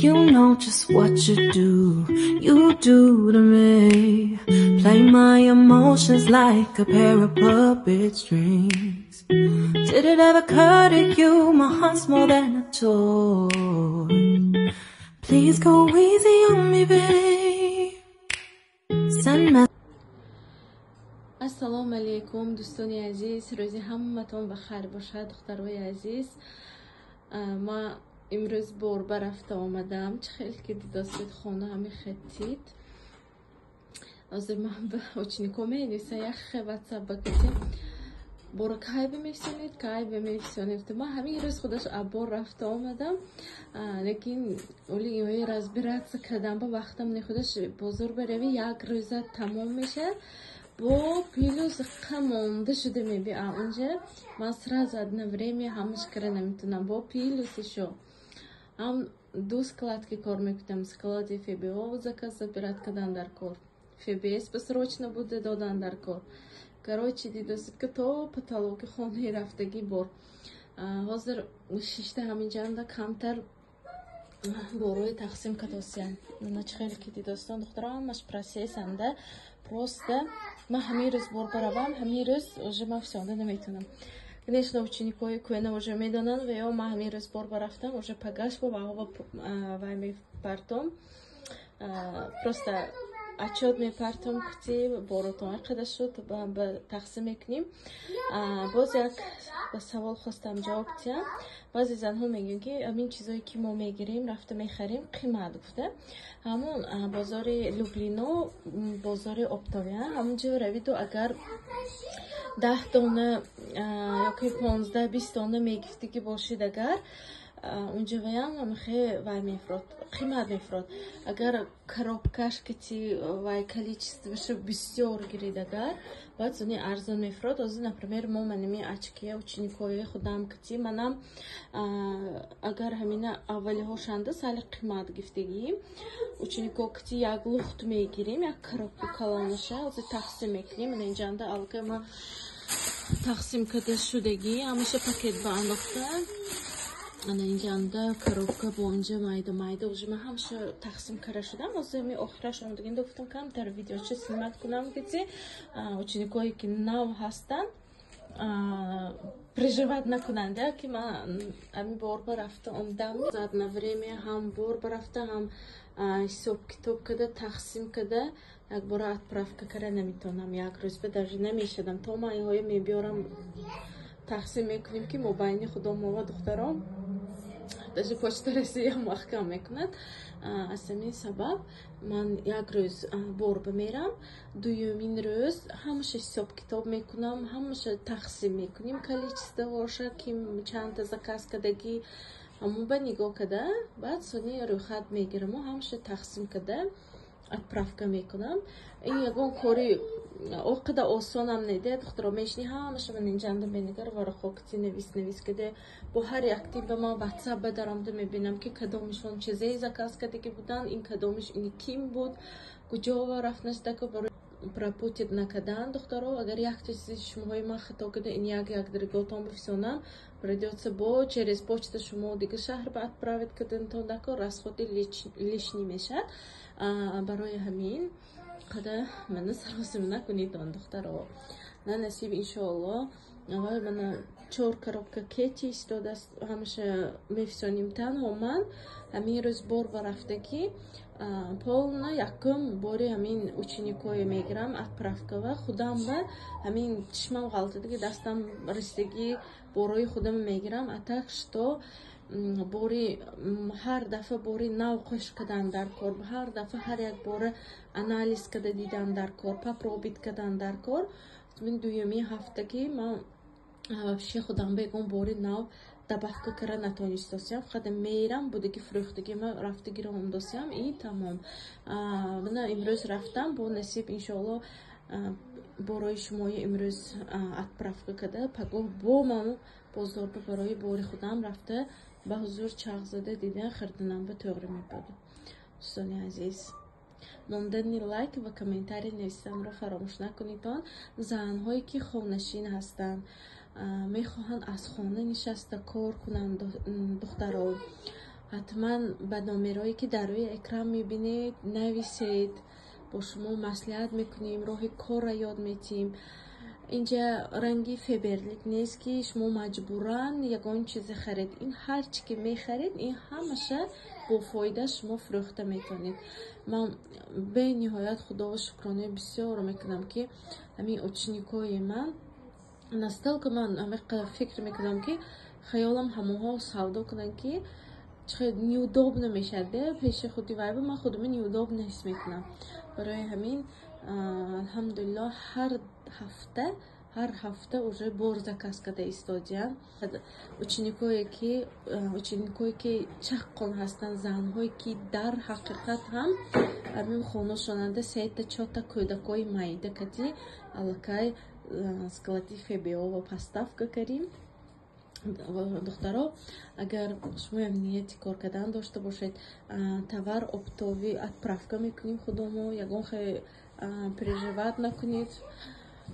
You know just what you do to me. Play my emotions like a pair of puppet strings. Did it ever occur to you my heart's more than a toy? Please go easy on me, babe. Send me. Assalomu alaykum do'stoni aziz, ro'zi hammaton baxir bosha духтарои азиз. Ма имрӯз борба рафта омадам. Чӣ хел ки дидостед хона ҳами хеттид. Ҳозир ман ба ученико менависам як WhatsApp ба касе бора кай бимефисонед. Ман ҳамин рӯз худаш аббор рафта омадам. Лекин оли инои разбираться кардам ба вақтам не худаш бозор барави як рӯза тамом мешад. Бо плюс камонда шуда меби аунҷа ман сразу одновремя ҳамаш кара наметунам. Бо плюс ишо ҳам ду складки кор мекунам. Склади ФБО заказ забират кадан дар кор. ФБС срочно буде додан дар кор. Короче дидостед ки то потолоки хонаи рафтаги бор. Ҳозир шишта ҳаминҷанда камтар борои тақсим кадосиян. Мана чӣ хел ки дидостон духтара ҳамаш процессанда просто ман ҳамин рӯз бор баравам, ҳамин рӯз уже ман фисонда наметунам. Конечно, ученикои кӯена уже медонанд ва ё ман ҳамин рӯз бор барафтам, уже пагашбо ва вай мепартом. Просто отчет мепартом кути боротон қада шуд ба тақсим мекуним. Боз як ба савол хостам ҷавоб диҳам. Баъзе занҳо мегӯянд ки ҳамин чизое ки мо мегирем рафта мехарем қимат гуфта. Ҳамон бозори Люблино, бозори Оптовия, ҳамонҷо равиду агар 10 дона ёки 15-20 дона мегифтӣ ки бошид агар унҷа ваям вай мефурод, қимат мефурод. Агар коробкаш кити вай количествоша бисёр гирид агар баъд зуни арзон мефурод. Ҳозир например мо манами очкия ученикои худам кити манам агар ҳамина аввалиҳо шанда сали қимат гифтагӣ ученико кити як лухт мегирем, як коробка калонаша ҳозир тақсим мекунем. Мана инҷанда алка ма тақсим када шудагӣ ҳамаша пакет ба андохта. Ана инҷанда коробка бо онҷа майда уже ман ҳамаша тақсим кара шудам. Ҳозир ми охираш омадагӣ гуфтам камтар видеочи снимат кунам кити ученикое ки нав ҳастанд переживат накунанд ки ман ами борба рафта омадам. На время ҳам борба рафта ҳам ҳисоб китоб када тақсим када як бора отправка кара наметонам. Як рӯзба даже намешадам то ман иҳоя мебиёрам тақсим мекунем ки мобайни худом ва духтарон даже почтарасиям маҳкам мекунад. Аз ҳамин сабаб ман як рӯз борба мерам, дуюмин рӯз ҳамаша ҳисоб китоб мекунам, ҳамаша тақсим мекунем количествоша ки чанда заказ кадагӣ ҳамон ба нигоҳ када баъд сони рӯйхат мегирам ҳамаша тақсим када отправка мекунам. Ин ягон кори оқада осонам неде духтаро мешини ҳамаша ман инҷанда менигар варақҳо кити навис каде бо ҳар якти ба ман WhatsApp бадарамда мебинам ки кадомишон чизаи заказ кадагӣ буданд, ин кадомиш ини ким буд, куҷо рафтнашдака пропутит накадан духтаро. Агар як чизи шумоҳои ман хато када ин як дириготон бифисонам придётся бо через почта шумо дига шаҳр ба отправит кадантон дако расходи лишни мешад. Барои ҳамин қада мана саросим накунид он духтаро. На насиб иншоалло. Аввал мана 4 коробка кети истодаст ҳамаша мефисоним. Танҳо ман ҳамин рӯз бор ба рафтагӣ полна якум бори ҳамин ученикое мегирам отправка ва худам ба ҳамин чишмам ғалтадагӣ дастам рисидагӣ борои худам мегирам. А так что бори ҳар дафъа бори нав қӯш кадан дар кор, ҳар дафъа ҳар як бора анализ када дидан дар кор, папробит кадан дар кор. Мин дуюмин ҳафтагӣ ман вообще худам бегон бори нав добавка кара натонистосиям. Фақат мерам будаги фурӯхтагӣ ма рафтагиро ондосиям и тамом. Мана имрӯз рафтам бо насиб иншоалло борои шумои имрӯз отправка када пагоҳ бо ман бозорба барои бори худам рафта ба ҳузур чағ зада дидан хирданам ба тоғри мебуд. Дӯстони азиз, мондани лайк ва комментарий навистанро фаромӯш накунед. Занҳое ки хонашин ҳастанд мехоҳанд аз хона нишаста кор кунанд духтаро حتما به نامه‌هایی که در روی اکران میبینید نویسید. با شما مصلحت میکنیم، راه کار را یاد میتیم. اینجا رنگی فبرلیک نیست که شما مجبوران یگان چیز خرید. این هر چی که میخرید این همشه با فایده شما فروخته میکنید. من به نهایت خدا و شکرانه بسیار میکنم که همین ученикای من настолько من فکر میکنم که خیالم همونها سودا کنن که چقدر неудобно میشه پیش خودی وای من خودم неудобно حس میکنم. برای همین الحمدلله هر هفته уже بار заказ کرده ایستادیم. ученикایی که چقدر هستن، زنهایی که در حقیقت هم همین خانه شوننده 3-4 کودکای майда کتی алакай склади ФБО поставка карим. دخترها اگر شما نیتی کار کردن داشته باشید، товар оптовый отправка میکنیم خودمون. یگان خیلی переживать نکنید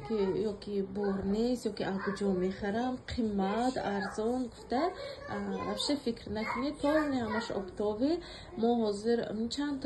که یا که بار نیست یا که کجا میخرم قیمت ارزان گفته вообще فکر نکنید. полный همش оптовый. ما حاضر چند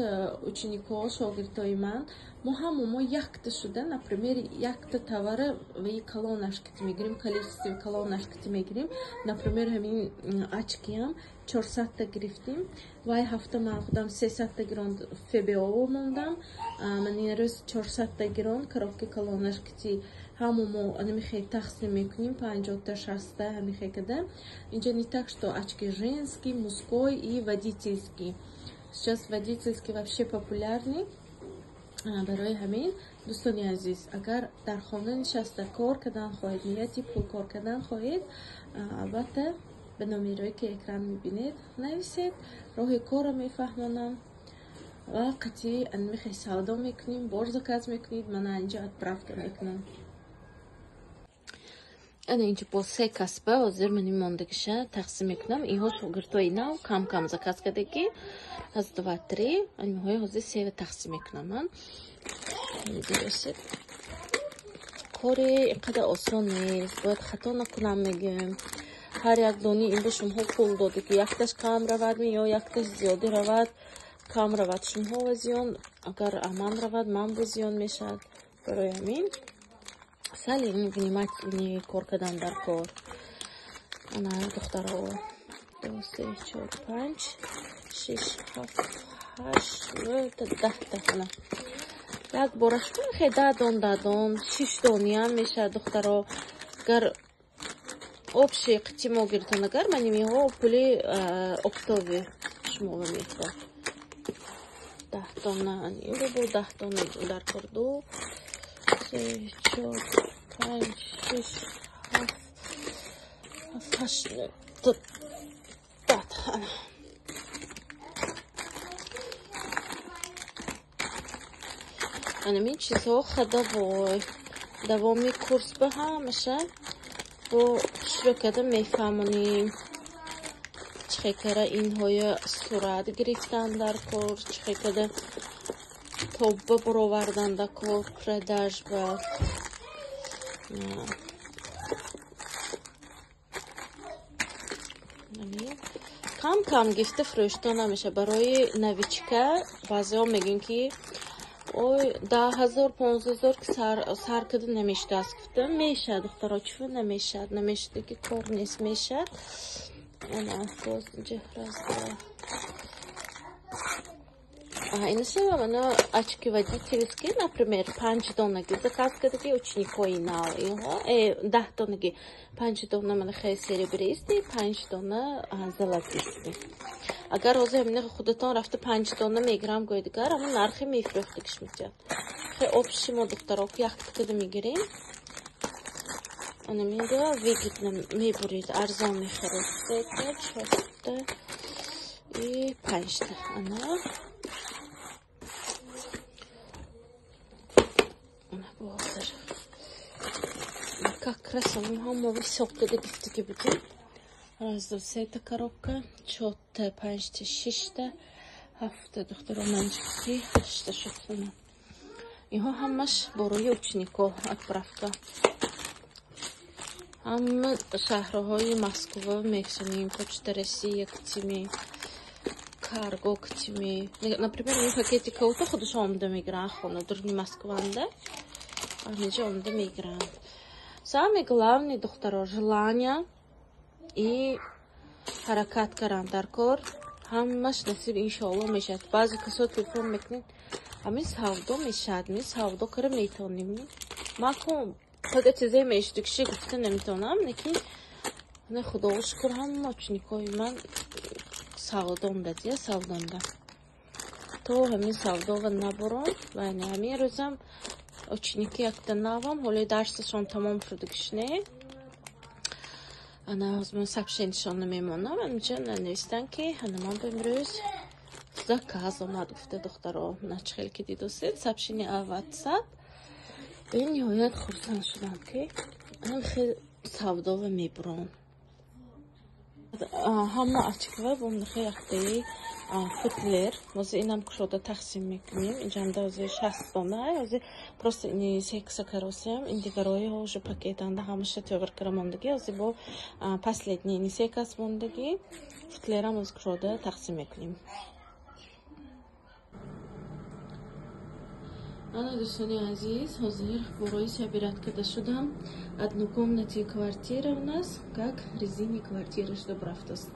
учеников شاگردای من ما як-то шуда, например, як-то товары в колоннашките мегирим, количестве колоннашките мегирим. Например, همین очки هم 400 تا گرفتیم. وای هفته من خودم 300 تا گران ФБО موندم. من این روز 400 تا گران коробки колоннашките همون نمیخواد تقسیم میکنیم 50 تا 60 تا همین کده. اینجا не так, что очки женские, мужской и водительский. Сейчас водительский вообще популярный. برای همین دوستانی عزیز اگر در خانه نشسته کار کردن خواهید، نیتی پول کار کردن خواهید، البته به نامه‌هایی که اکران میبینید نویسید. راه کار رو میفهمونم و قطعی میخوای سودا میکنیم، بار заказ میکنید، من اینجا отправка میکنم. انا اینجا با 3 کسبه حاضر منی موندگیشه تقسیم میکنم. اینها شاگردای نو کم заказ کردگی از 2 3 اینها حاضر 3 تقسیم میکنم. من میدونید کاری اینقدر آسان نیست، باید خطا نکنم. میگم هر یک دانی این به شما پول داده که یکتش کم رود یا یکتش زیادی رود، کم رود شما و زیان، اگر من رود من به زیان میشد. برای همین سالی внимательнее کار کردن در کار. انا دخترها 2 3 4 5 6 7 8 9 تا 10 تا انا یک بارش خیلی 10 دان 6 دانی هم میشه دخترها. اگر общий قیمت گرفتن اگر من میها پولی оптовый شما میخواد 10 دانه این رو با 10 دانه در کار 2 3 4 5 6 7 8 9 10 این چیزها خدا با دوامی کورس به همشه با شروع کردن میفهمونیم چقدر اینهای صورت گرفتن در کار، چقدر توبه برآوردن در کار، پرداش با کم گفته فروشتن نمیشه. برای نویچکه بعضی ها میگن که اوی 10,000 15,000 که سر کده نمیشه است. گفته میشه دخترها چون نمیشه که کار نیست میشه. انا باز اینجا راست اینش من очки водительские, например, 5 донеги заказ кردگی ученикой на اینها 10 донеги 5 دانه من خیلی серебристый 5 دانه золотистый. اگر روزی همین خودتان رفته 5 دانه میگیرم گوی دیگر همون نرخی میفروختگیش میتونید. خیلی общий ما دخترها که یک کده میگیریم انا میگه ویگیتنم میبرید ارزان میخرید 3 تا 4 تا 5 تا انا как раз мы высокие дегустики будем. Раз, два, все это коробка. 4, 5, 6, 7 доктора манчики. Что шутно. Его хамаш боруи учеников отправка. Ам шахрохой Москва, Мексика, почта России, Актими. карго китими. Например, این пакети кауто خودش آمده میگیرن خونه در Москванде. Они آمده میگیرن. Самое главное, доктора, желание и حرکت کردن در کار همش نصیب انشالله میشد. بعضی کسا تلفن میکنن همین سودا میشد می سودا کار میتونیم ما کن فقط چیزی میشدکشی گفته نمیتونم نکی نه خدا شکر هم مچنیکای من سودام دادیه سودام داد تو همین سودا و نبرم و همین روزم ученики як-то навам, حالا درسشون تمام شدگشنه انا از من сообщенияшон میمونم اینجا نوشتن که هنمان امروز заказ اومد گفته دخترها نچخیل که دیدوسید сообщение واتساپ به نهایت خرسند شدم که من خیلی سودا و میبرم همه açıklar bunun xeyakti futler واسه اینم کشوده تقسیم میکنیم اینجا هم دوزه 60 دانه واسه просто این секса каросим این دیگرای ها уже пакетанда همشه төгөр крамондagi واسه با последний این секас мондagi футлерам از کشوده تقسیم میکنیم انا دوستانی عزیز حاضر برای собирать когда шудам однокомнатная квартира у нас как резиновая квартира что брафтас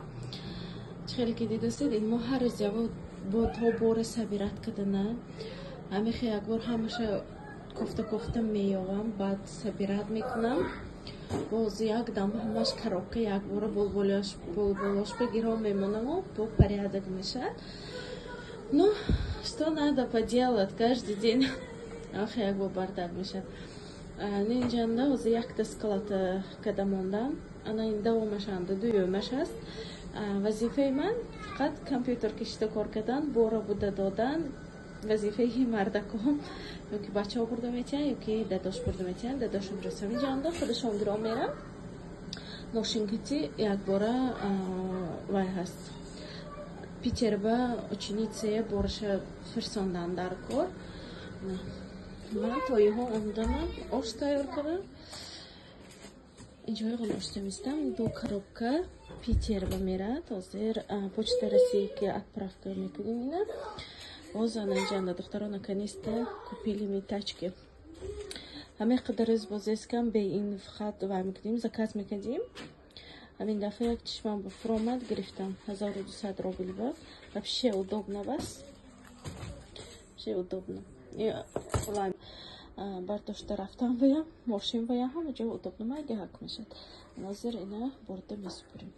خیلی که دیدید ما هر روز با تا بار собирать کردن همه خیلی اکبر همشه کوفته میاوم بعد собирать میکنم باز یک دم همش کراکه یک بار بولبولاش بگیرم میمونم و با порядок میشه ну что надо поделать каждый день ах як با бардак میشه اینجا از یک دسکلات کداموندم انا این دوامشند دویمش است وظیفه من فقط کامپیوتر کشیده کار کردن بورا بوده دادن وظیفه مردکم یکی بچه ها برده میتین یکی داداش برده میتین داداشم رسم اینجا انده خودشون گرام میرم نوشنگیتی یک باره وای هست پیتربا ученице борша فرساندن در کار من توی ها اومدم آش تیار کردم اینجا یه آش میستم دو коробка پیتربا میره تازه почта России که отправка میکنیم اینه باز اینجا دختران наконец-то купили ми тачки همه قدر از بازیسکم به این خط و میکنیم заказ میکنیم همین دفعه یک چشمم با فرومت گرفتم 1200 рублей با вообще удобно вас вообще удобно бардошта рафтам вая мошин вая ҳама ҷо удобно майга ҳак мешад назир ина борда месупурем